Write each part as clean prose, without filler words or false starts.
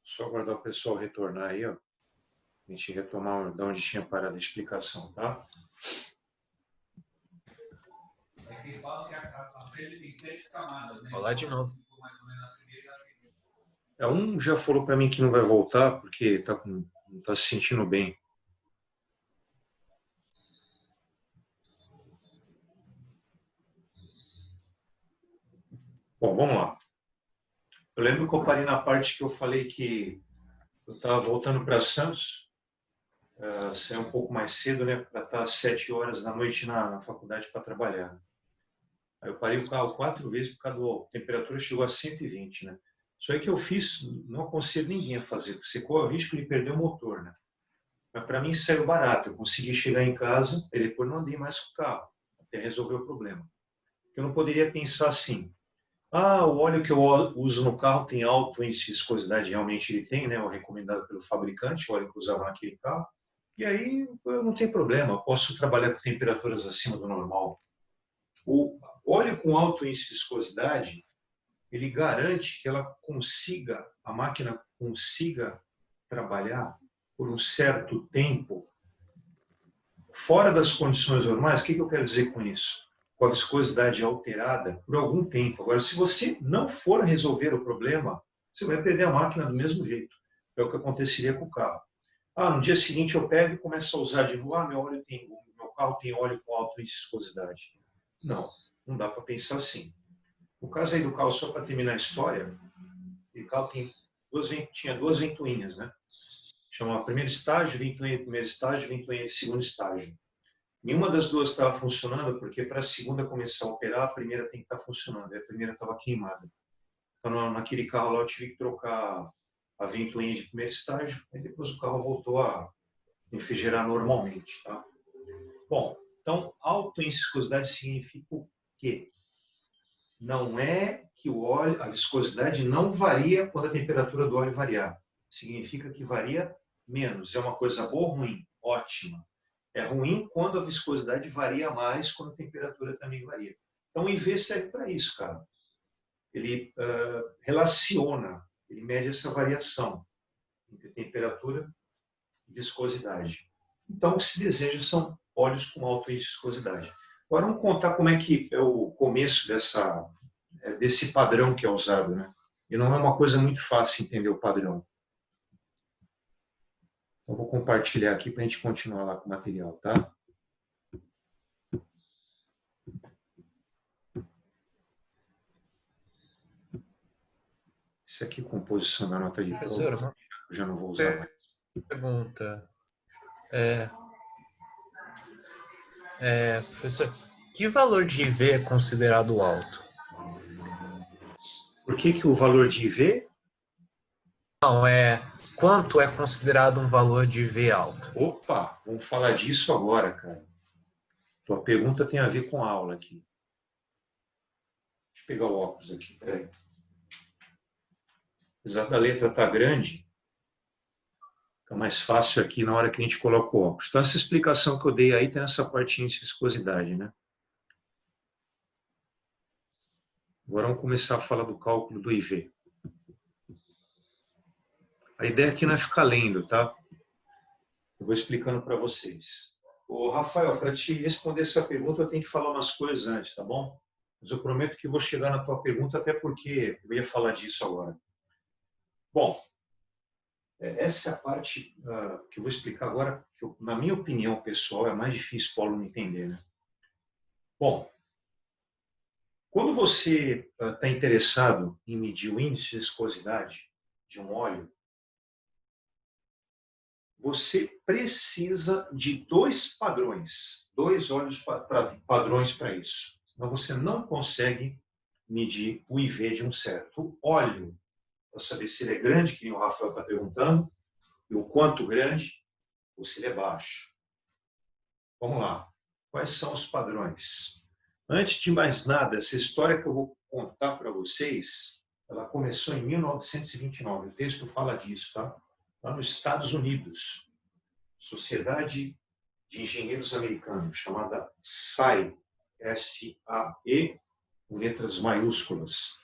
Só aguardar o pessoal retornar aí, ó. A gente retomar de onde tinha parado a explicação, tá? Falar de novo. Um já falou para mim que não vai voltar porque não tá se sentindo bem. Bom, vamos lá. Eu lembro que eu parei na parte que eu falei que eu estava voltando para Santos, sair um pouco mais cedo, né, para estar às 7 horas da noite na faculdade para trabalhar. Aí eu parei o carro 4 vezes por causa da temperatura, chegou a 120, né? Isso aí que eu fiz, não aconselho ninguém a fazer, porque você corre o risco de perder o motor, né? Mas para mim saiu barato, eu consegui chegar em casa e depois não andei mais com o carro, até resolver o problema. Eu não poderia pensar assim, o óleo que eu uso no carro tem alto índice de viscosidade, realmente ele tem, né? O recomendado pelo fabricante, o óleo que eu usava naquele carro. E aí eu não tenho problema, eu posso trabalhar com temperaturas acima do normal. O óleo com alto índice de viscosidade, ele garante que a máquina consiga trabalhar por um certo tempo fora das condições normais. O que eu quero dizer com isso? Com a viscosidade alterada por algum tempo. Agora, se você não for resolver o problema, você vai perder a máquina do mesmo jeito. É o que aconteceria com o carro. No dia seguinte eu pego e começo a usar de novo. Meu carro tem óleo com alta viscosidade. Não dá para pensar assim. No caso aí do carro, só para terminar a história, o carro tinha duas ventoinhas, né? Chama primeiro estágio, ventoinha de primeiro estágio, ventoinha de segundo estágio. Nenhuma das duas estava funcionando, porque para a segunda começar a operar, a primeira tem que estar funcionando. E a primeira estava queimada. Então, naquele carro lá, eu tive que trocar a ventoinha de primeiro estágio, e depois o carro voltou a refrigerar normalmente. Tá? Bom, então, alta em viscosidade significa o quê? Não é que o óleo, a viscosidade não varia quando a temperatura do óleo variar. Significa que varia menos. É uma coisa boa ou ruim? Ótima. É ruim quando a viscosidade varia mais, quando a temperatura também varia. Então, o IV serve para isso, cara. Ele relaciona, ele mede essa variação entre temperatura e viscosidade. Então, o que se deseja são óleos com alta viscosidade. Agora, vamos contar como é que é o começo desse padrão que é usado, né? E não é uma coisa muito fácil entender o padrão. Então, vou compartilhar aqui para a gente continuar lá com o material, tá? Esse aqui, composição da nota de prova, eu já não vou usar mais. Pergunta. Professor, que valor de IV é considerado alto? Por que o valor de IV? Não, quanto é considerado um valor de IV alto? Opa, vamos falar disso agora, cara. Tua pergunta tem a ver com a aula aqui. Deixa eu pegar o óculos aqui, peraí. Apesar da letra estar grande, fica mais fácil aqui na hora que a gente coloca o óculos. Então, essa explicação que eu dei aí tem essa partinha de viscosidade, né? Agora vamos começar a falar do cálculo do IV. A ideia aqui não é ficar lendo, tá? Eu vou explicando para vocês. Ô, Rafael, para te responder essa pergunta, eu tenho que falar umas coisas antes, tá bom? Mas eu prometo que vou chegar na tua pergunta, até porque eu ia falar disso agora. Bom, essa é a parte que eu vou explicar agora, que na minha opinião pessoal é mais difícil para o aluno entender, né? Bom, quando você está interessado em medir o índice de viscosidade de um óleo, você precisa de dois padrões, dois óleos padrões para isso. Senão você não consegue medir o IV de um certo óleo, para saber se ele é grande, que nem o Rafael está perguntando, e o quanto grande, ou se ele é baixo. Vamos lá. Quais são os padrões? Antes de mais nada, essa história que eu vou contar para vocês, ela começou em 1929. O texto fala disso, tá? Lá nos Estados Unidos. Sociedade de Engenheiros Americanos, chamada SAE, S-A-E, com letras maiúsculas.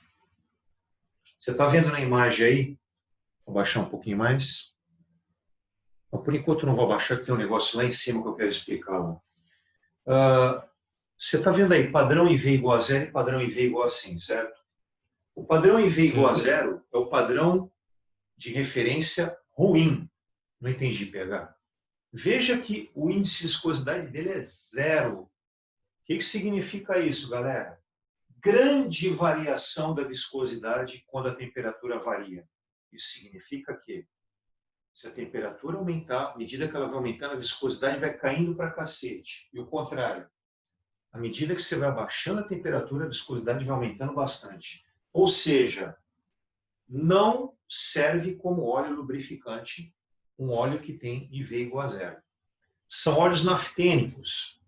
Você está vendo na imagem aí? Vou baixar um pouquinho mais. Então, por enquanto não vou abaixar, que tem um negócio lá em cima que eu quero explicar lá. Você está vendo aí padrão IV igual a zero e padrão IV igual a 100, certo? O padrão IV igual a zero é o padrão de referência ruim. Não entendi, PH. Veja que o índice de viscosidade dele é zero. O que significa isso, galera? Grande variação da viscosidade quando a temperatura varia. Isso significa que se a temperatura aumentar, à medida que ela vai aumentando, a viscosidade vai caindo para cacete. E o contrário. À medida que você vai abaixando a temperatura, a viscosidade vai aumentando bastante. Ou seja, não serve como óleo lubrificante um óleo que tem IV igual a zero. São óleos naftênicos,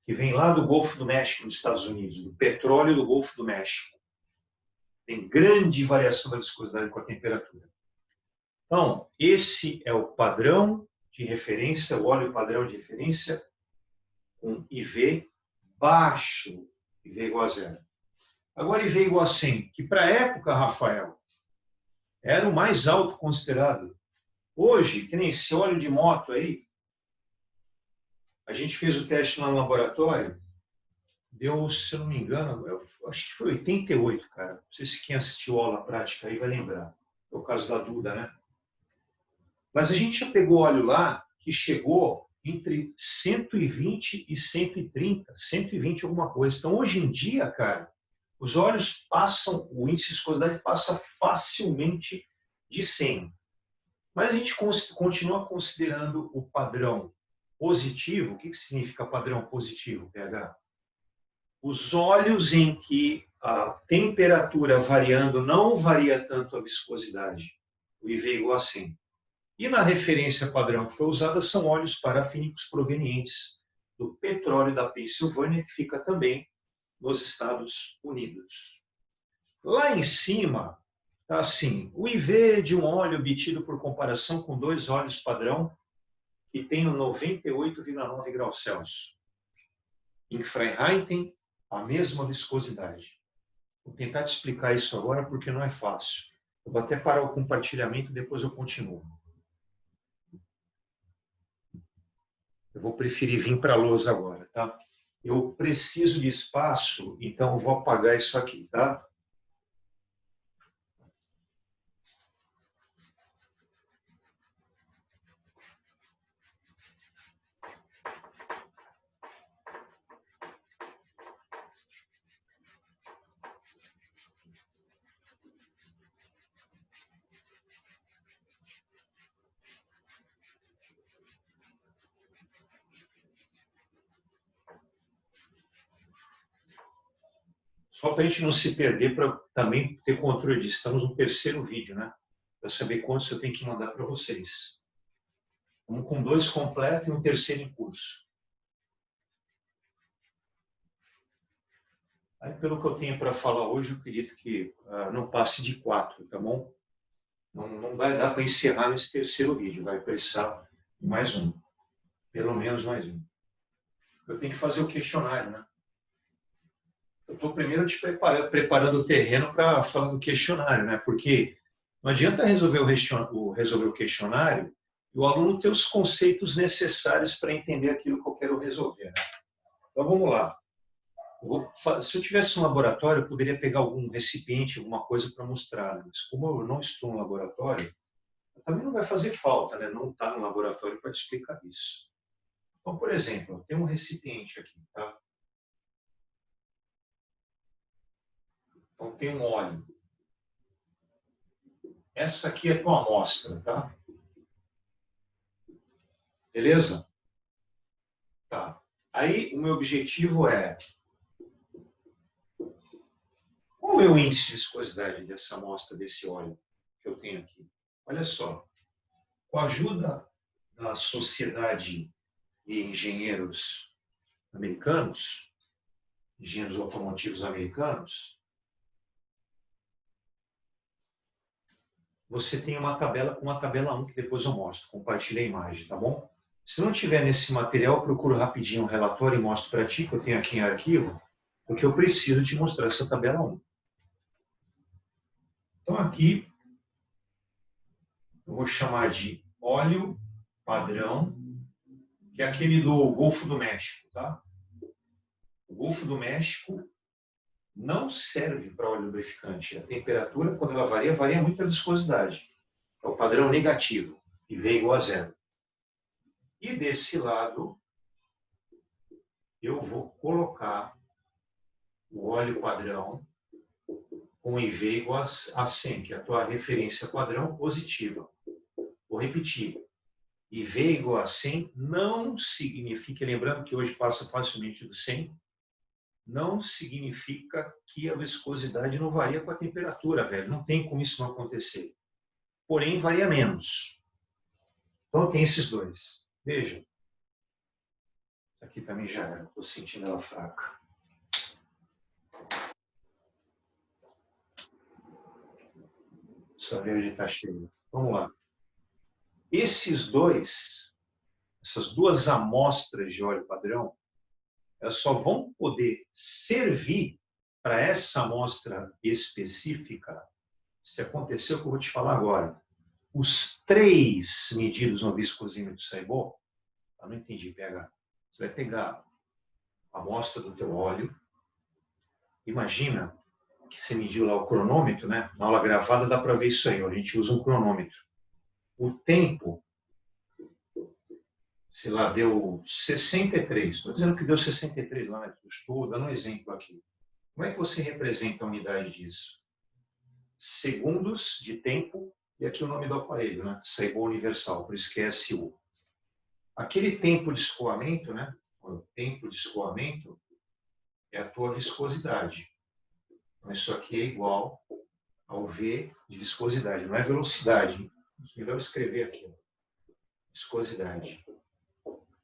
que vêm lá do Golfo do México, nos Estados Unidos, do petróleo do Golfo do México. Tem grande variação da viscosidade com a temperatura. Então, esse é o padrão de referência, o óleo padrão de referência, com IV baixo, IV igual a zero. Agora, IV igual a 100, que para a época, Rafael, era o mais alto considerado. Hoje, que nem esse óleo de moto aí, a gente fez o teste lá no laboratório, deu, se eu não me engano, acho que foi 88, cara. Não sei se quem assistiu a aula prática aí vai lembrar. É o caso da Duda, né? Mas a gente já pegou óleo lá que chegou entre 120 e 130, 120 alguma coisa. Então, hoje em dia, cara, os óleos passam, o índice de viscosidade passa facilmente de 100. Mas a gente continua considerando o padrão positivo. O que significa padrão positivo, PH? Os óleos em que a temperatura variando não varia tanto a viscosidade, o IV igual a 100. E na referência padrão que foi usada são óleos parafínicos provenientes do petróleo da Pensilvânia, que fica também nos Estados Unidos. Lá em cima, está assim, o IV de um óleo obtido por comparação com dois óleos padrão que tem 98,9 graus Celsius. Em Fahrenheit, a mesma viscosidade. Vou tentar te explicar isso agora porque não é fácil. Eu vou até parar o compartilhamento e depois eu continuo. Eu vou preferir vir para a lousa agora, tá? Eu preciso de espaço, então eu vou apagar isso aqui, tá? Só para a gente não se perder, para também ter controle disso. Estamos no terceiro vídeo, né? Para saber quantos eu tenho que mandar para vocês. Vamos com 2 completos e um terceiro em curso. Aí, pelo que eu tenho para falar hoje, eu acredito que não passe de 4, tá bom? Não vai dar para encerrar nesse terceiro vídeo, vai precisar de mais um. Pelo menos mais um. Eu tenho que fazer o questionário, né? Eu estou primeiro te preparando o terreno para falar do questionário, né? Porque não adianta resolver o questionário e o aluno ter os conceitos necessários para entender aquilo que eu quero resolver. Né? Então vamos lá. Se eu tivesse um laboratório, eu poderia pegar algum recipiente, alguma coisa para mostrar. Né? Mas como eu não estou no laboratório, também não vai fazer falta, né? Não estar no laboratório para te explicar isso. Então, por exemplo, tem um recipiente aqui, tá? Então tem um óleo. Essa aqui é a tua amostra, tá? Beleza? Tá. Aí o meu objetivo é qual é o índice de viscosidade dessa amostra, desse óleo que eu tenho aqui? Olha só. Com a ajuda da Sociedade de Engenheiros Americanos, engenheiros automotivos americanos, você tem uma tabela com a tabela 1, que depois eu mostro, compartilhei a imagem, tá bom? Se não tiver nesse material, eu procuro rapidinho um relatório e mostro para ti, que eu tenho aqui em arquivo, porque eu preciso te mostrar essa tabela 1. Então aqui, eu vou chamar de óleo padrão, que é aquele do Golfo do México, tá? O Golfo do México não serve para óleo lubrificante. A temperatura, quando ela varia, varia muito a viscosidade. É o padrão negativo, e V igual a zero. E desse lado, eu vou colocar o óleo padrão com IV igual a 100, que é a tua referência padrão positiva. Vou repetir. IV igual a 100 não significa, lembrando que hoje passa facilmente do 100, não significa que a viscosidade não varia com a temperatura, velho. Não tem como isso não acontecer. Porém, varia menos. Então, tem esses dois. Veja. Isso aqui também já era. Estou sentindo ela fraca. Essa verde está cheia. Vamos lá. Essas duas amostras de óleo padrão, elas só vão poder servir para essa amostra específica se acontecer o que eu vou te falar agora. Os 3 medidos no viscosímetro Saibot, eu não entendi, pH. Você vai pegar a amostra do teu óleo, imagina que você mediu lá o cronômetro, né? Na aula gravada dá para ver isso aí, a gente usa um cronômetro. O tempo, sei lá, deu 63. Estou dizendo que deu 63 lá, né? Estou dando um exemplo aqui. Como é que você representa a unidade disso? Segundos de tempo, e aqui o nome do aparelho, né? Saibot universal, por isso que é SU. Aquele tempo de escoamento, né? O tempo de escoamento é a tua viscosidade. Então, isso aqui é igual ao V de viscosidade, não é velocidade. Melhor escrever aqui. Viscosidade.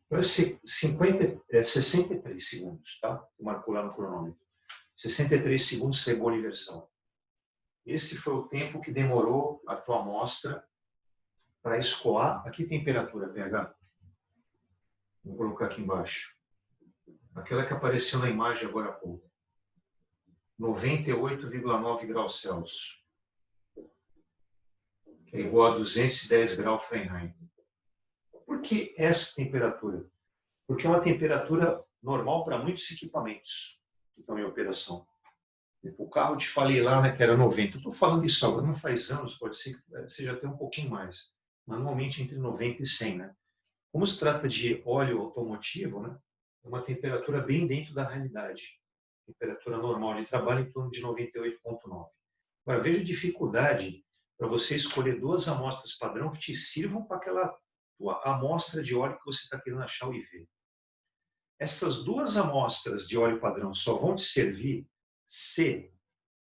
Então, 63 segundos, tá? Marcou lá no cronômetro. 63 segundos Saibot universal. Esse foi o tempo que demorou a tua amostra para escoar. Aqui temperatura, pH. Vou colocar aqui embaixo. Aquela que apareceu na imagem agora há pouco. 98,9 graus Celsius. Que é igual a 210 graus Fahrenheit. Por que essa temperatura? Porque é uma temperatura normal para muitos equipamentos que estão em operação. O carro, eu te falei lá, né, que era 90. Eu estou falando isso agora, não faz anos, pode ser que seja até um pouquinho mais. Normalmente entre 90 e 100, né? Como se trata de óleo automotivo, né, é uma temperatura bem dentro da realidade. Temperatura normal de trabalho em torno de 98,9. Agora, veja a dificuldade para você escolher 2 amostras padrão que te sirvam para aquela tua amostra de óleo que você está querendo achar o IV. Essas 2 amostras de óleo padrão só vão te servir se,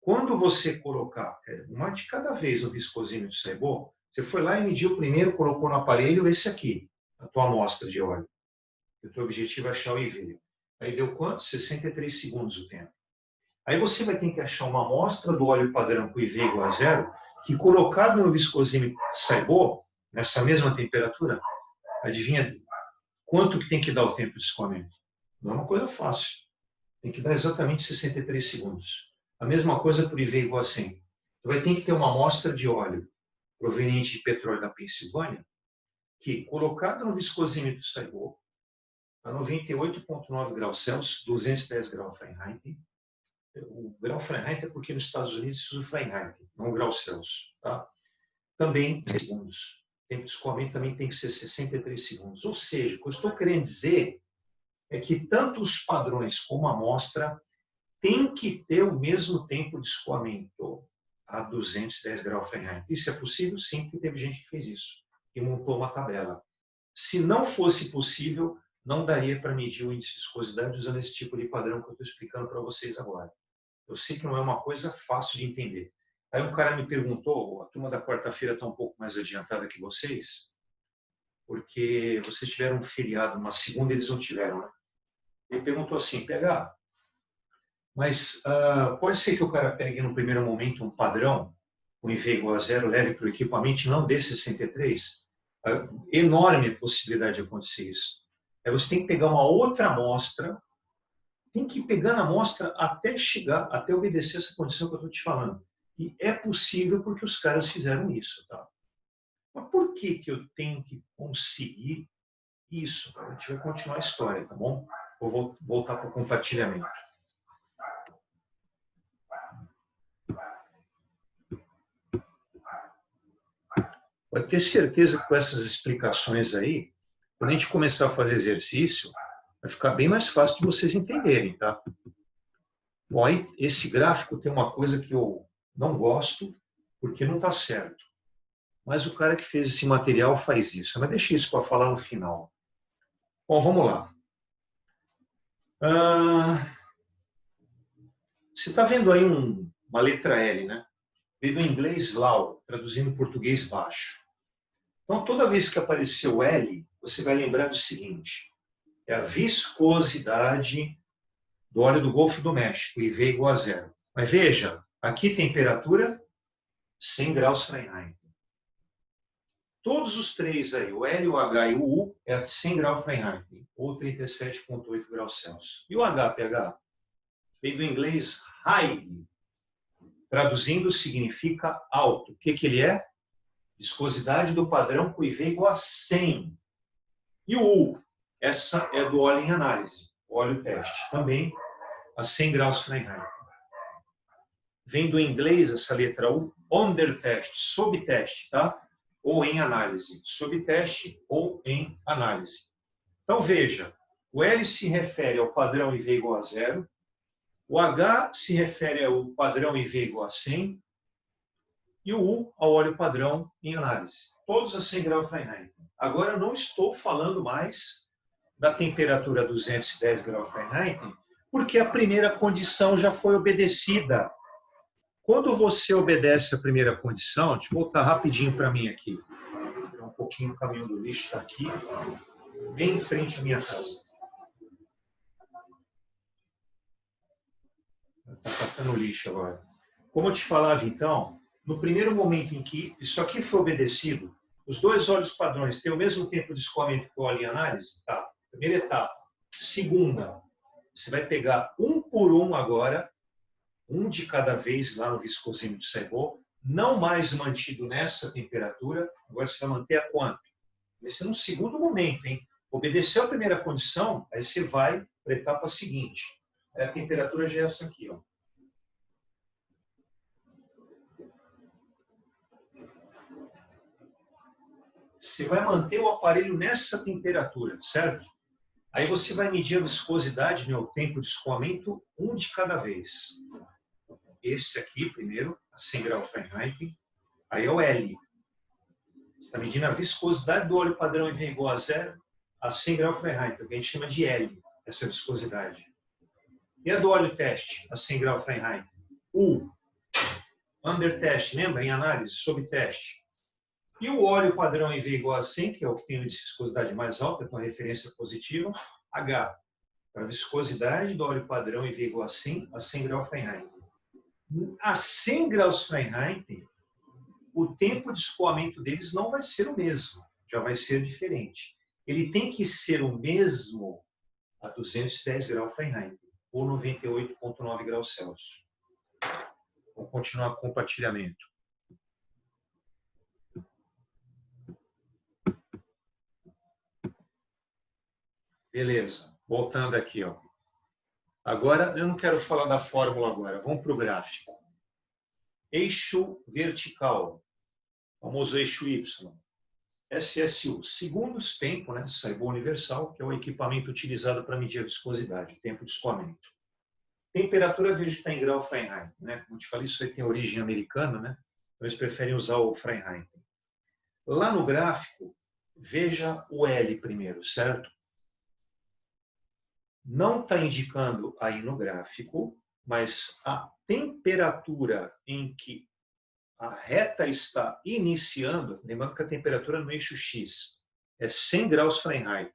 quando você colocar uma de cada vez no viscosímetro Saibot, você foi lá e mediu primeiro, colocou no aparelho esse aqui, a tua amostra de óleo. O teu objetivo é achar o IV. Aí deu quanto? 63 segundos o tempo. Aí você vai ter que achar uma amostra do óleo padrão com IV igual a zero, que colocado no viscosímetro Saibot, nessa mesma temperatura, adivinha quanto que tem que dar o tempo de escoamento? Não é uma coisa fácil. Tem que dar exatamente 63 segundos. A mesma coisa para o IV igual a 100. Você vai ter que ter uma amostra de óleo proveniente de petróleo da Pensilvânia, que, colocado no viscosímetro Saibot, a 98,9 graus Celsius, 210 graus Fahrenheit. O grau Fahrenheit é porque nos Estados Unidos se usa Fahrenheit, não o grau Celsius. Tá? Também segundos. O tempo de escoamento também tem que ser 63 segundos. Ou seja, o que eu estou querendo dizer é que tanto os padrões como a amostra têm que ter o mesmo tempo de escoamento a 210 graus Fahrenheit. Isso é possível? Sim, porque teve gente que fez isso e montou uma tabela. Se não fosse possível, não daria para medir o índice de viscosidade usando esse tipo de padrão que eu estou explicando para vocês agora. Eu sei que não é uma coisa fácil de entender. Aí um cara me perguntou, a turma da quarta-feira está um pouco mais adiantada que vocês, porque vocês tiveram um feriado, uma segunda eles não tiveram, né? Ele perguntou assim, PH, Mas pode ser que o cara pegue no primeiro momento um padrão, com IV igual a zero, leve para o equipamento e não dê 63. Enorme possibilidade de acontecer isso. Aí você tem que pegar uma outra amostra, tem que ir pegando a amostra até chegar, até obedecer essa condição que eu estou te falando. E é possível porque os caras fizeram isso, tá? Mas por que que eu tenho que conseguir isso? A gente vai continuar a história, tá bom? Vou voltar para o compartilhamento. Pode ter certeza que com essas explicações aí, quando a gente começar a fazer exercício, vai ficar bem mais fácil de vocês entenderem, tá? Bom, aí esse gráfico tem uma coisa que eu não gosto, porque não está certo. Mas o cara que fez esse material faz isso. Mas deixa isso para falar no final. Bom, vamos lá. Você está vendo aí uma letra L, né? Veio do inglês low, traduzindo em português baixo. Então, toda vez que apareceu L, você vai lembrar do seguinte. É a viscosidade do óleo do Golfo do México, IV igual a zero. Mas veja, aqui temperatura 100 graus Fahrenheit. Todos os três aí, o L, o H e o U, é 100 graus Fahrenheit, ou 37,8 graus Celsius. E o HPH? Vem do inglês high, traduzindo significa alto. O que ele é? Viscosidade do padrão com IV igual a 100. E o U? Essa é do óleo em análise, óleo teste, também a 100 graus Fahrenheit. Vem do inglês essa letra U, under test, sob teste, tá? Ou em análise, sob teste ou em análise. Então veja, o L se refere ao padrão IV igual a zero, o H se refere ao padrão IV igual a 100 e o U ao óleo padrão em análise. Todos a 100 graus Fahrenheit. Agora eu não estou falando mais da temperatura 210 graus Fahrenheit, porque a primeira condição já foi obedecida. Quando você obedece a primeira condição, deixa eu voltar rapidinho para mim aqui. Um pouquinho o caminhão do lixo está aqui, bem em frente à minha casa. Está catando lixo agora. Como eu te falava, então, no primeiro momento em que isso aqui foi obedecido, os dois óleos padrões têm o mesmo tempo de escoamento que o óleo em análise? Tá. Primeira etapa. Segunda, você vai pegar um por um agora, um de cada vez lá no viscosímetro Seibel, não mais mantido nessa temperatura, agora você vai manter a quanto? Esse é no segundo momento, hein? Obedeceu a primeira condição, aí você vai para a etapa seguinte. A temperatura já é essa aqui, ó. Você vai manter o aparelho nessa temperatura, certo? Aí você vai medir a viscosidade, né, o tempo de escoamento, um de cada vez. Esse aqui, primeiro, a 100 graus Fahrenheit. Aí é o L. Você está medindo a viscosidade do óleo padrão IV igual a zero a 100 graus Fahrenheit, que a gente chama de L, essa viscosidade. E a do óleo teste, a 100 graus Fahrenheit? U. Under teste, lembra? Em análise, sob teste. E o óleo padrão IV igual a 100, que é o que tem a viscosidade mais alta, com a referência positiva, H. A viscosidade do óleo padrão IV igual a 100 graus Fahrenheit. A 100 graus Fahrenheit, o tempo de escoamento deles não vai ser o mesmo, já vai ser diferente. Ele tem que ser o mesmo a 210 graus Fahrenheit, ou 98,9 graus Celsius. Vamos continuar com o compartilhamento. Beleza, voltando aqui, ó. Agora, eu não quero falar da fórmula agora, vamos para o gráfico. Eixo vertical, famoso eixo Y. SSU, segundos tempo, né? Seibel universal, que é o equipamento utilizado para medir a viscosidade, o tempo de escoamento. Temperatura, vejo que está em grau Fahrenheit, né? Como eu te falei, isso aí tem origem americana, né? Então eles preferem usar o Fahrenheit. Lá no gráfico, veja o L primeiro, certo? Não está indicando aí no gráfico, mas a temperatura em que a reta está iniciando, lembrando que a temperatura no eixo X é 100 graus Fahrenheit,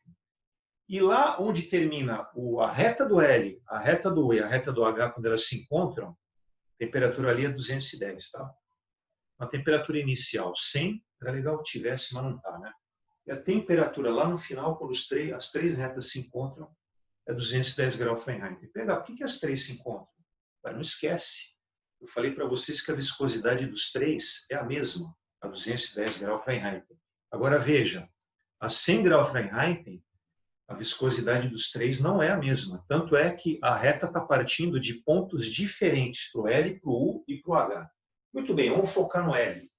E lá onde termina a reta do L, a reta do U e a reta do H, quando elas se encontram, a temperatura ali é 210, tá? Uma temperatura inicial 100, era legal que tivesse, mas não está, né? E a temperatura lá no final, quando as três retas se encontram, é 210 graus Fahrenheit. Pega, por que as três se encontram? Mas não esquece. Eu falei para vocês que a viscosidade dos três é a mesma, a 210 graus Fahrenheit. Agora veja, a 100 graus Fahrenheit, a viscosidade dos três não é a mesma. Tanto é que a reta está partindo de pontos diferentes para o L, para o U e para o H. Muito bem, vamos focar no L.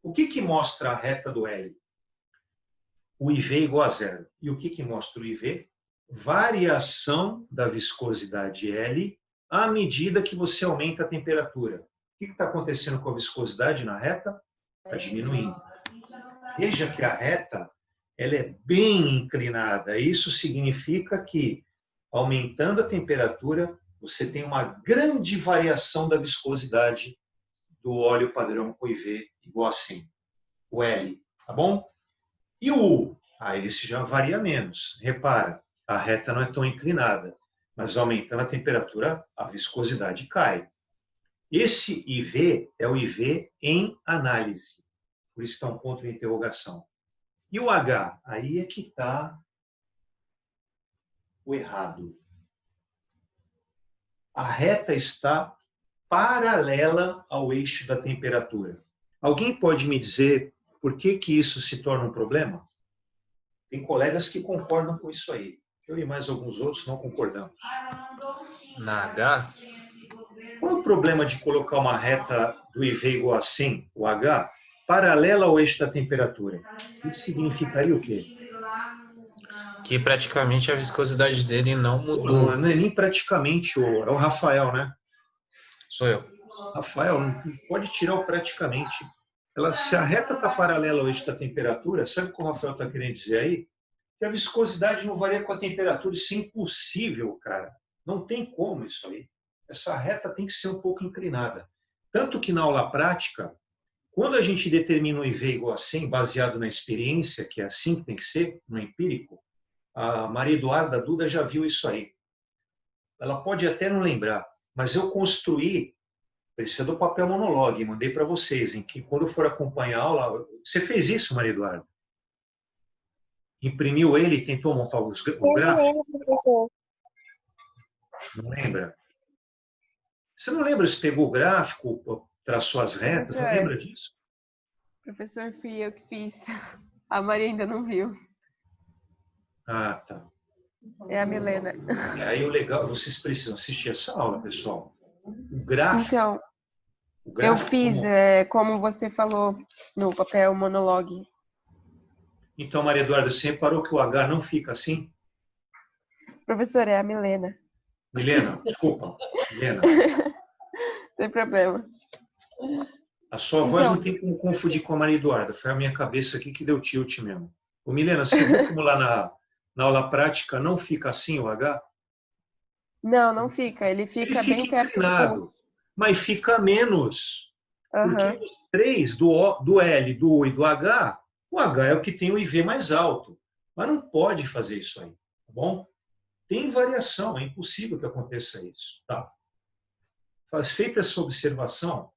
O que mostra a reta do L? O IV igual a zero. E o que mostra o IV? Variação da viscosidade L à medida que você aumenta a temperatura. O que está acontecendo com a viscosidade na reta? Está diminuindo. Veja que a reta ela é bem inclinada. Isso significa que, aumentando a temperatura, você tem uma grande variação da viscosidade do óleo padrão com IV igual a 100. O L, tá bom? E o U? Esse já varia menos. Repara, a reta não é tão inclinada, mas aumentando a temperatura, a viscosidade cai. Esse IV é o IV em análise. Por isso está um ponto de interrogação. E o H? Aí é que está o errado. A reta está paralela ao eixo da temperatura. Alguém pode me dizer por que isso se torna um problema? Tem colegas que concordam com isso aí. Eu e mais alguns outros não concordamos. Na H? Qual é o problema de colocar uma reta do IV igual a 100, o H, paralela ao eixo da temperatura? Isso significaria o quê? Que praticamente a viscosidade dele não mudou. Não é nem praticamente, é o Rafael, né? Sou eu. Rafael, não pode tirar o praticamente. Se a reta está paralela ao eixo da temperatura, sabe o que o Rafael está querendo dizer aí? Que a viscosidade não varia com a temperatura. Isso é impossível, cara. Não tem como isso aí. Essa reta tem que ser um pouco inclinada. Tanto que na aula prática, quando a gente determina o IV igual a 100, baseado na experiência, que é assim que tem que ser, no empírico, a Maria Eduarda Duda já viu isso aí. Ela pode até não lembrar, mas eu construí, precisa do papel monolog, mandei para vocês, em que quando eu for acompanhar a aula, você fez isso, Maria Eduarda? Imprimiu ele e tentou montar o gráfico? Não lembra? Você não lembra se pegou o gráfico, traçou as retas? Não lembra disso? Professor, fui eu que fiz. A Maria ainda não viu. Ah, tá. É a Milena. Aí o legal, vocês precisam assistir essa aula, pessoal. O gráfico. Então, eu fiz como você falou no papel monolog. Então, Maria Eduarda, você reparou que o H não fica assim? Professor, é a Milena. Milena, desculpa. Milena. Sem problema. A sua voz não tem como confundir com a Maria Eduarda. Foi a minha cabeça aqui que deu tilt mesmo. Ô, Milena, você viu como lá na aula prática não fica assim o H? Não fica. Ele fica bem perto inclinado, mas fica menos. Uhum. Porque os três, do L, do U e do H, o H é o que tem o IV mais alto. Mas não pode fazer isso aí, tá bom? Tem variação, é impossível que aconteça isso, tá? Feita essa observação,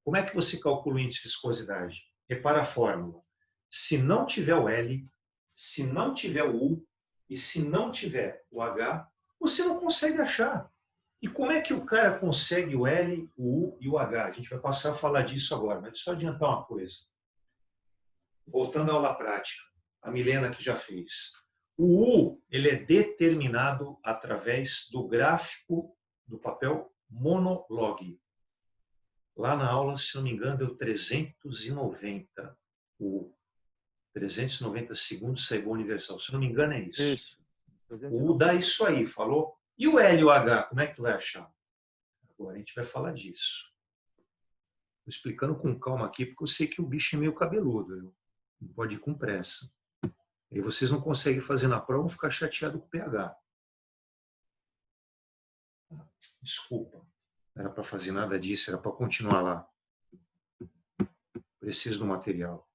como é que você calcula o índice de viscosidade? Repara a fórmula. Se não tiver o L, se não tiver o U e se não tiver o H, você não consegue achar. E como é que o cara consegue o L, o U e o H? A gente vai passar a falar disso agora, mas só adiantar uma coisa. Voltando à aula prática, a Milena que já fez. O U ele é determinado através do gráfico do papel monolog. Lá na aula, se não me engano, deu 390. O 390 segundos saiu universal. Se não me engano, é isso. Isso. O U dá isso aí, falou? E o L e o H, como é que tu vai achar? Agora a gente vai falar disso. Estou explicando com calma aqui, porque eu sei que o bicho é meio cabeludo. Viu? Não pode ir com pressa. E vocês não conseguem fazer na prova, vão ficar chateados com o pH. Desculpa. Não era para fazer nada disso, era para continuar lá. Preciso do material.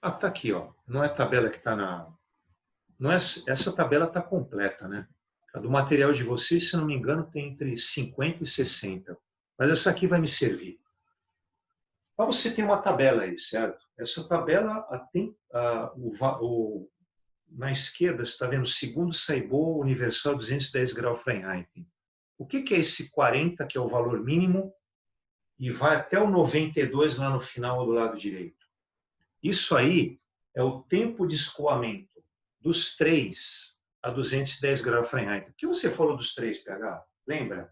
Ah, tá aqui, ó. Não é a tabela que está na... Não é... Essa tabela está completa, né? A do material de vocês, se não me engano, tem entre 50 e 60. Mas essa aqui vai me servir. Para você ter uma tabela aí, certo? Essa tabela tem na esquerda, você está vendo, segundo Saibô universal 210 graus Fahrenheit. O que é esse 40, que é o valor mínimo, e vai até o 92 lá no final do lado direito? Isso aí é o tempo de escoamento dos 3 a 210 graus Fahrenheit. O que você falou dos 3, PH? Lembra?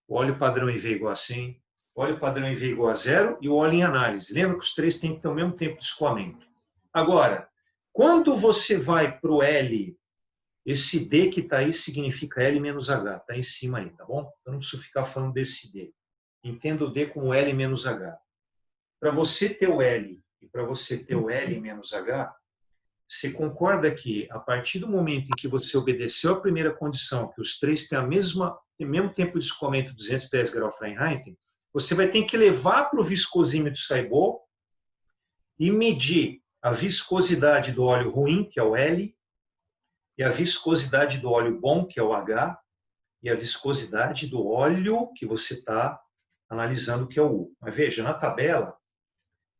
O óleo padrão IV igual a 100, o óleo padrão IV igual a 0 e o óleo em análise. Lembra que os 3 têm que ter o mesmo tempo de escoamento. Agora, quando você vai para o L, esse D que está aí significa L menos H, está em cima aí, tá bom? Eu não preciso ficar falando desse D. Entenda o D como L menos H. Para você ter o L e para você ter o L menos H, você concorda que, a partir do momento em que você obedeceu a primeira condição, que os 3 têm o mesmo tempo de escoamento, 210 graus Fahrenheit, você vai ter que levar para o viscosímetro Saibô e medir a viscosidade do óleo ruim, que é o L, e a viscosidade do óleo bom, que é o H, e a viscosidade do óleo que você está analisando, que é o U. Mas veja, na tabela,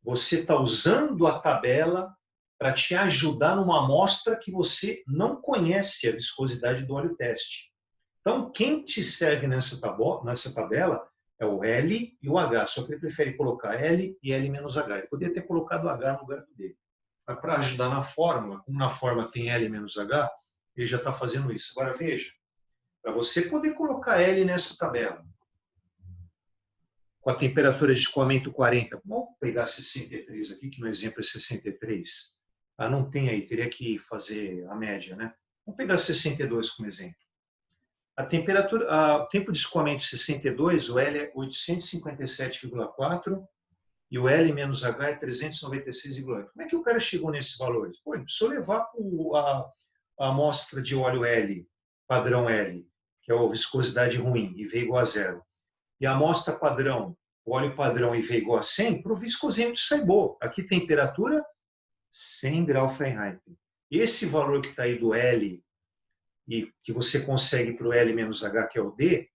você está usando a tabela para te ajudar numa amostra que você não conhece a viscosidade do óleo teste. Então, quem te serve nessa tabela é o L e o H, só que ele prefere colocar L e L menos H. Ele poderia ter colocado H no lugar dele. Mas para ajudar na fórmula, como na fórmula tem L menos H, ele já está fazendo isso. Agora, veja, para você poder colocar L nessa tabela, com a temperatura de escoamento 40, vamos pegar 63 aqui, que no exemplo é 63. Ah, não tem aí, teria que fazer a média, né? Vamos pegar 62 como exemplo. A temperatura, o tempo de escoamento 62, o L é 857,4 e o L menos H é 396,8. Como é que o cara chegou nesses valores? Pô, ele precisou levar a amostra de óleo L, padrão L, que é a viscosidade ruim, IV igual a 0. E a amostra padrão, o óleo padrão IV igual a 100, para o viscosímetro Saibô. Aqui temperatura 100 graus Fahrenheit. Esse valor que está aí do L e que você consegue para o L menos H, que é o D,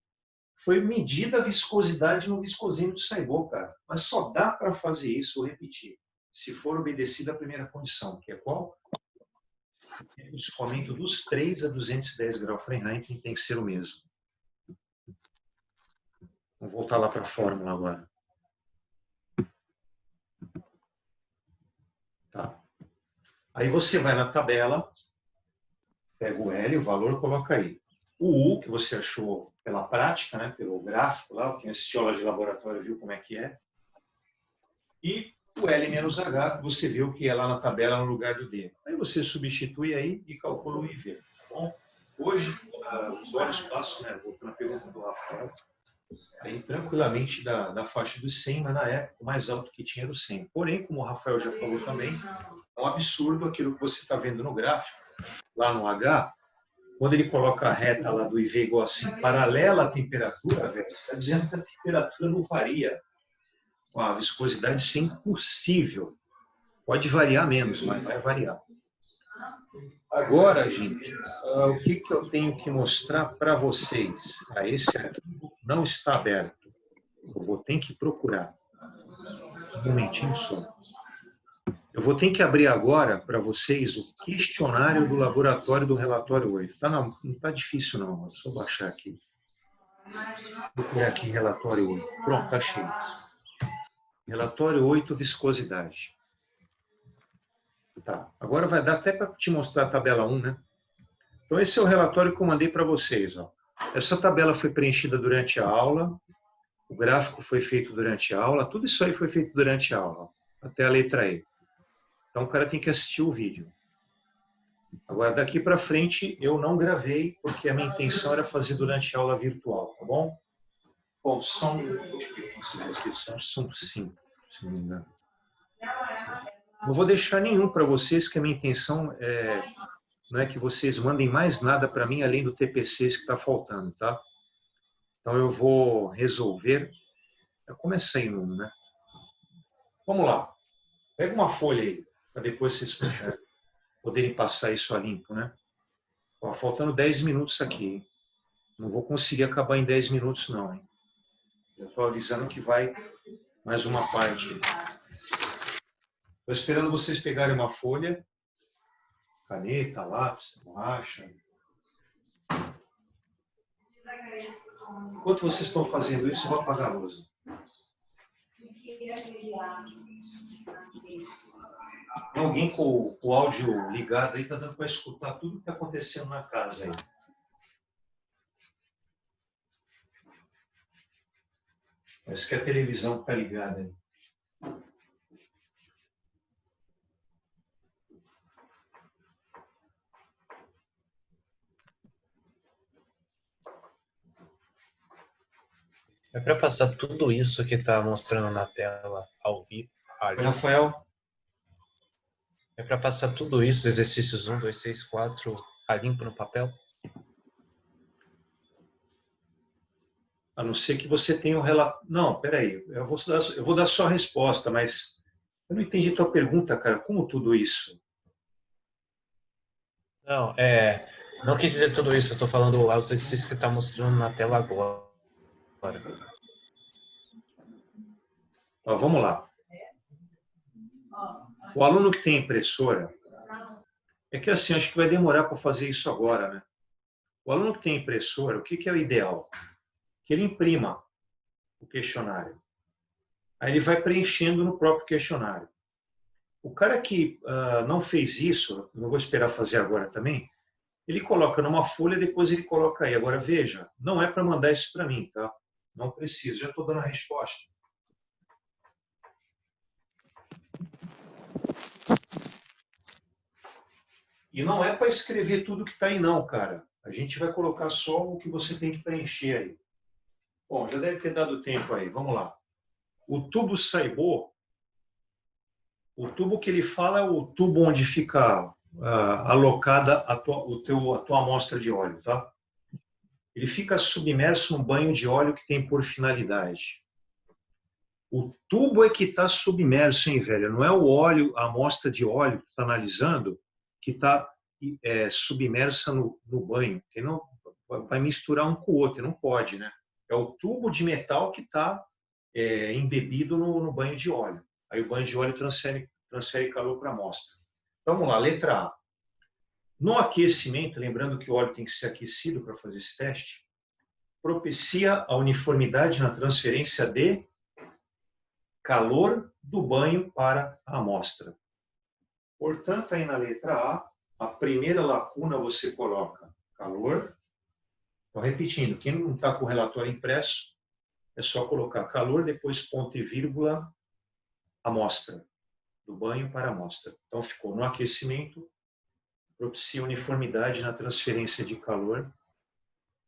foi medida a viscosidade no viscosímetro Saibô, cara. Mas só dá para fazer isso, vou repetir, se for obedecida a primeira condição, que é qual? O escoamento dos 3 a 210 graus Fahrenheit tem que ser o mesmo. Vamos voltar lá para a fórmula agora. Tá. Aí você vai na tabela, pega o L, o valor, coloca aí. O U, que você achou pela prática, né, pelo gráfico lá, quem assistiu aula de laboratório viu como é que é. E o L menos H, que você viu que é lá na tabela no lugar do D. Aí você substitui aí e calcula o IV. Tá bom? Hoje, os olhos passam, né, voltando à pergunta do Rafael, aí tranquilamente da faixa dos 100, mas na época o mais alto que tinha era o 100. Porém, como o Rafael já falou também, é um absurdo aquilo que você está vendo no gráfico, lá no H, quando ele coloca a reta lá do IV igual assim, paralela à temperatura, velho, está dizendo que a temperatura não varia. Com a viscosidade, isso é impossível. Pode variar menos, mas vai variar. Agora, gente, o que eu tenho que mostrar para vocês? Esse aqui não está aberto. Eu vou ter que procurar. Um momentinho só. Eu vou ter que abrir agora para vocês o questionário do laboratório do relatório 8. Não está difícil não, é só baixar aqui. Vou procurar aqui relatório 8. Pronto, está cheio. Relatório 8, viscosidade. Tá. Agora vai dar até para te mostrar a tabela 1, né? Então esse é o relatório que eu mandei para vocês. Ó. Essa tabela foi preenchida durante a aula, o gráfico foi feito durante a aula, tudo isso aí foi feito durante a aula, até a letra E. Então o cara tem que assistir o vídeo. Agora daqui para frente eu não gravei, porque a minha intenção era fazer durante a aula virtual, tá bom? Bom, são 5, se não me engano. Não vou deixar nenhum para vocês, que a minha intenção não é que vocês mandem mais nada para mim, além do TPCs que está faltando, tá? Então eu vou resolver. Eu comecei em um, né? Vamos lá. Pega uma folha aí. para depois vocês poderem passar isso a limpo, né? Ó, faltando 10 minutos aqui, hein? Não vou conseguir acabar em 10 minutos, não, hein? Já estou avisando que vai mais uma parte. Estou esperando vocês pegarem uma folha, caneta, lápis, borracha. Enquanto vocês estão fazendo isso, eu vou apagar a luz. Tem alguém com o áudio ligado aí, está dando para escutar tudo que está acontecendo na casa aí. Parece que é a televisão está ligada aí. É para passar tudo isso que está mostrando na tela ao vivo. Oi, Rafael. É para passar tudo isso, exercícios 1, 2, 3, 4, a limpo no papel? A não ser que você tenha um relato. Não, peraí, eu vou dar só a resposta, mas eu não entendi tua pergunta, cara. Como tudo isso? Não, não quis dizer tudo isso, eu estou falando os exercícios que está mostrando na tela agora. Ó, vamos lá. O aluno que tem impressora, é que assim, acho que vai demorar para fazer isso agora, né? O aluno que tem impressora, o que é o ideal? Que ele imprima o questionário. Aí ele vai preenchendo no próprio questionário. O cara que não fez isso, não vou esperar fazer agora também, ele coloca numa folha, depois ele coloca aí. Agora veja, não é para mandar isso para mim, tá? Não preciso, já estou dando a resposta. E não é para escrever tudo que está aí não, cara. A gente vai colocar só o que você tem que preencher aí. Bom, já deve ter dado tempo aí. Vamos lá. O tubo Saibô, o tubo que ele fala é o tubo onde fica alocada a tua amostra de óleo, tá? Ele fica submerso num banho de óleo que tem por finalidade. O tubo é que está submerso, hein, velho? Não é o óleo, a amostra de óleo que tu está analisando, que está submersa no banho. Porque não vai misturar um com o outro, não pode, né? É o tubo de metal que está embebido no banho de óleo. Aí o banho de óleo transfere calor para a amostra. Então, vamos lá, letra A. No aquecimento, lembrando que o óleo tem que ser aquecido para fazer esse teste, propicia a uniformidade na transferência de calor do banho para a amostra. Portanto, aí na letra A, a primeira lacuna você coloca calor. Então, repetindo, quem não está com o relatório impresso, é só colocar calor, depois ponto e vírgula, amostra. Do banho para a amostra. Então, ficou no aquecimento, propicia uniformidade na transferência de calor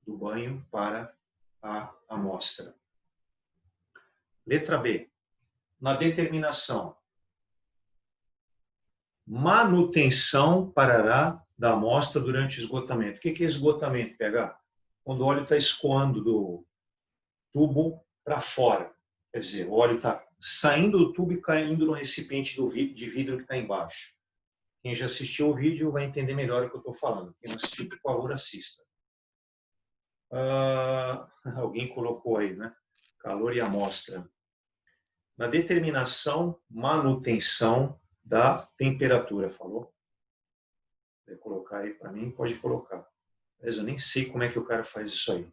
do banho para a amostra. Letra B. Na determinação, manutenção parará da amostra durante o esgotamento. O que é esgotamento, PH? Quando o óleo está escoando do tubo para fora. Quer dizer, o óleo está saindo do tubo e caindo no recipiente de vidro que está embaixo. Quem já assistiu o vídeo vai entender melhor o que eu estou falando. Quem não assistiu, por favor, assista. Alguém colocou aí, né? Calor e amostra. Na determinação, manutenção da temperatura, falou? Quer colocar aí para mim? Pode colocar. Mas eu nem sei como é que o cara faz isso aí.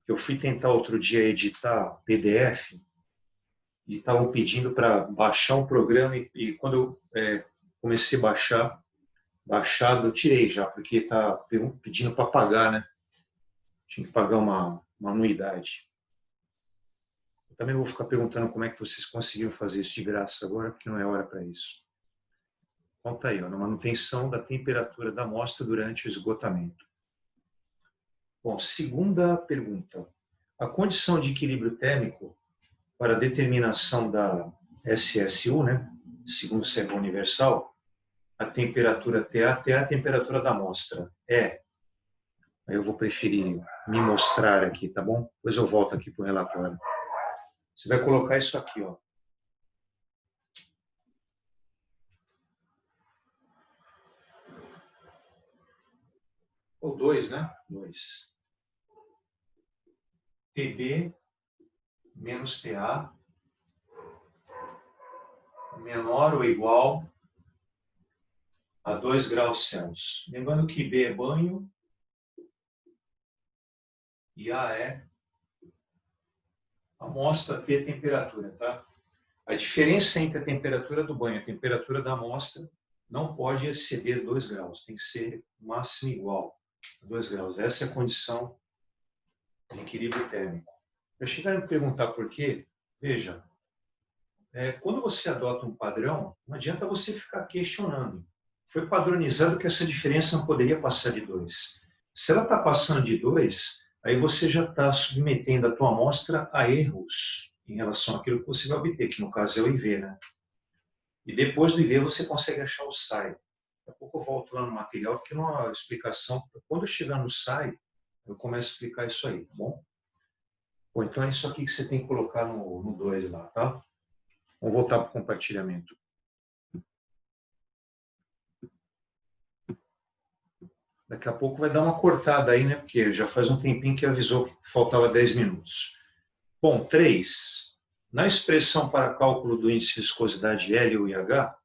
Eu fui tentar outro dia editar PDF e estavam pedindo para baixar um programa e quando eu comecei a baixado, eu tirei já, porque está pedindo para pagar, né? Tinha que pagar uma anuidade. Eu também não vou ficar perguntando como é que vocês conseguiram fazer isso de graça agora, porque não é hora para isso. Então tá aí, ó, na manutenção da temperatura da amostra durante o esgotamento. Bom, segunda pergunta. A condição de equilíbrio térmico para a determinação da SSU, né, segundo o Servo Universal, a temperatura TA é a temperatura da amostra. Aí eu vou preferir me mostrar aqui, tá bom? Depois eu volto aqui para o relatório. Você vai colocar isso aqui, ó. Ou 2, né? 2. TB menos TA menor ou igual a 2 graus Celsius. Lembrando que B é banho e A é amostra, T é temperatura, tá? A diferença entre a temperatura do banho e a temperatura da amostra não pode exceder 2 graus, tem que ser no máximo igual a 2 graus. Essa é a condição de equilíbrio térmico. Eu chegaram a me perguntar por quê? Veja, quando você adota um padrão, não adianta você ficar questionando. Foi padronizado que essa diferença não poderia passar de 2. Se ela está passando de 2, aí você já está submetendo a tua amostra a erros em relação àquilo que você vai obter, que no caso é o IV, né? E depois do IV você consegue achar o SAI. Daqui a pouco eu volto lá no material, porque numa explicação, quando eu chegar no SAI, eu começo a explicar isso aí, tá bom? Bom, então é isso aqui que você tem que colocar no 2 lá, tá? Vamos voltar para o compartilhamento. Daqui a pouco vai dar uma cortada aí, né? Porque já faz um tempinho que avisou que faltava 10 minutos. Bom, 3. Na expressão para cálculo do índice de viscosidade L, U e H,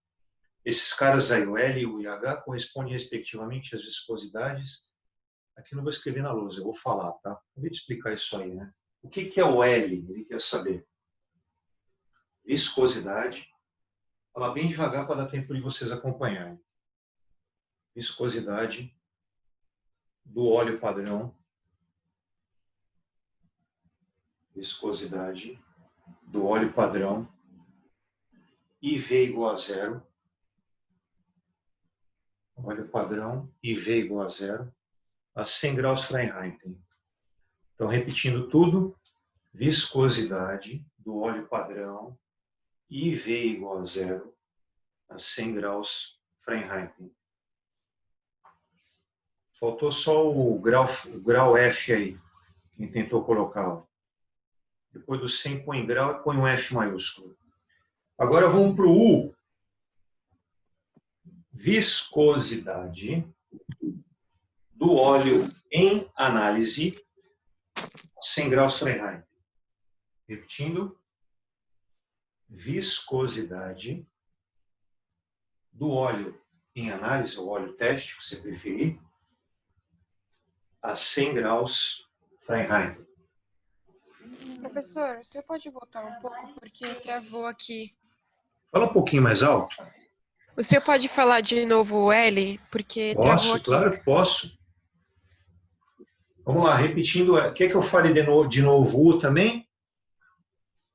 esses caras aí, o L, U e H, correspondem respectivamente às viscosidades. Aqui não vou escrever na lousa, eu vou falar, tá? Vou te explicar isso aí, né? O que é o L? Ele quer saber. Viscosidade. Fala bem devagar para dar tempo de vocês acompanharem. Viscosidade do óleo padrão. Viscosidade do óleo padrão. IV igual a 0. Óleo padrão, IV igual a 0. A 100 graus Fahrenheit. Então, repetindo tudo. Viscosidade do óleo padrão. IV igual a 0. A 100 graus Fahrenheit. Faltou só o grau F aí, quem tentou colocar. Depois do 100 põe grau e põe um F maiúsculo. Agora vamos para o U. Viscosidade do óleo em análise a 100 graus Fahrenheit. Repetindo. Viscosidade do óleo em análise, ou óleo teste, se você preferir, a 100 graus Fahrenheit. Professor, você pode voltar um pouco porque travou aqui. Fala um pouquinho mais alto. O senhor pode falar de novo o L, porque travou aqui. Claro que posso. Vamos lá, repetindo. Quer que eu fale de novo U também?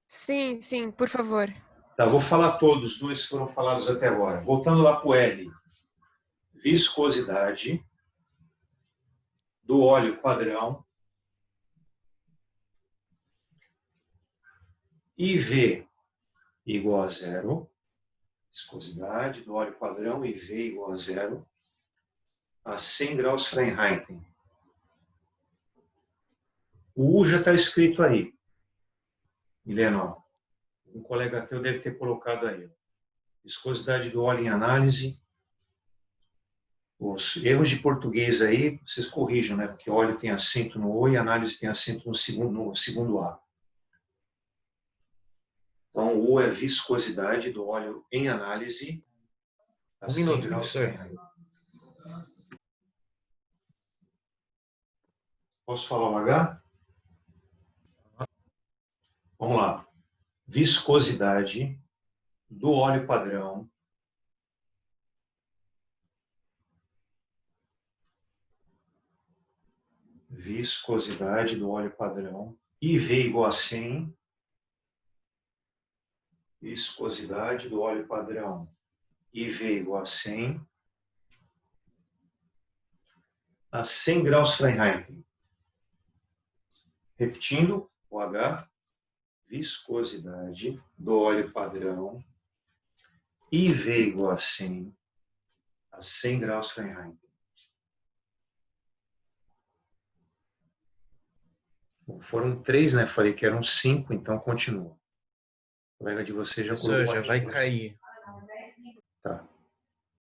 Sim, por favor. Tá, vou falar todos, 2 foram falados até agora. Voltando lá para o L. Viscosidade do óleo padrão. IV igual a 0. Viscosidade do óleo padrão, IV igual a 0. A 100 graus Fahrenheit. O U já está escrito aí. Milena, um colega teu deve ter colocado aí. Viscosidade do óleo em análise. Os erros de português aí, vocês corrijam, né? Porque óleo tem acento no O e análise tem acento no segundo A. Então, o U é viscosidade do óleo em análise. Um minuto, professor. Posso falar o H? Vamos lá. Viscosidade do óleo padrão. Viscosidade do óleo padrão. IV igual a 100. Viscosidade do óleo padrão. IV igual a 100. A 100 graus Fahrenheit. Repetindo, o H. Viscosidade do óleo padrão. IV igual a 100. A 100 graus Fahrenheit. Bom, foram 3, né? Falei que eram 5, então continua. O colega de você já colocou. Já vai cair.